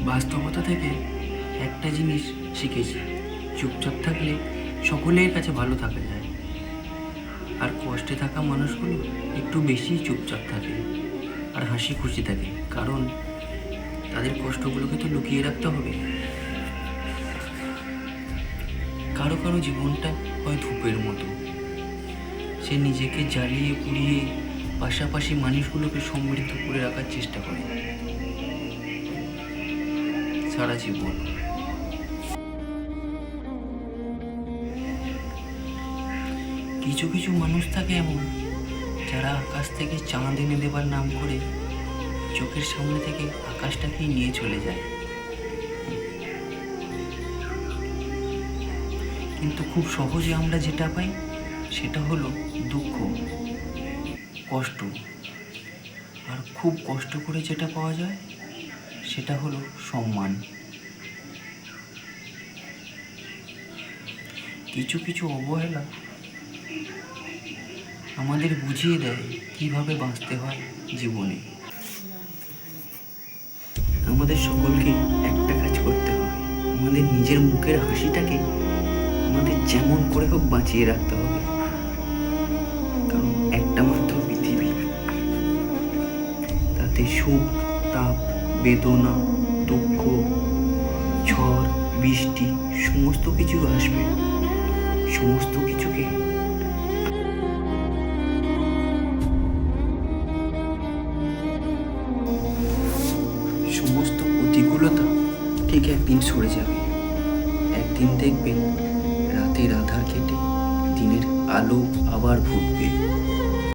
বাস্তবতা থেকে একটা জিনিস শিখেছি, চুপচাপ থাকলে সকলের কাছে ভালো থাকা যায়। আর কষ্টে থাকা মানুষগুলো একটু বেশি চুপচাপ থাকে আর হাসি খুশি থাকে, কারণ তাদের কষ্টগুলোকে তো লুকিয়ে রাখতে হবে। কারো কারো জীবনটা হয় ধূপের মতো, সে নিজেকে জ্বালিয়ে পুড়িয়ে পাশাপাশি মানুষগুলোকে সমৃদ্ধ করে রাখার চেষ্টা করে সারা জীবন। কিছু কিছু মানুষ থাকে এমন, যারা আকাশ থেকে চাঁদ এনে দেবার নাম করে চোখের সামনে থেকে আকাশটাকেই নিয়ে চলে যায়, কিন্তু খুব সহজে আমরা যেটা পাই সেটা হলো দুঃখ, কষ্ট। আর খুব কষ্ট করে যেটা পাওয়া যায় সেটা হলো সম্মান। কিছু কিছু অবহেলা আমাদের বুঝিয়ে দেয় কিভাবে বাঁচতে হয় জীবনে। আমাদের সকলকে একটা কাজ করতে হবে, আমাদের নিজের মুখের হাসিটাকে আমাদের যেমন করে হোক বাঁচিয়ে রাখতে হবে, কারণ একটা মাত্র পৃথিবী, তাতে সুখ, তাপ, বেদনা, দুঃখ, ঝড়, বৃষ্টি সমস্ত কিছু আসবে। সমস্ত কিছুকে সমস্ত প্রতিকূলতা ঠিক একদিন সরে যাবে। একদিন দেখবেন রাতের আধার কেটে দিনের আলো আবার ফুটবে।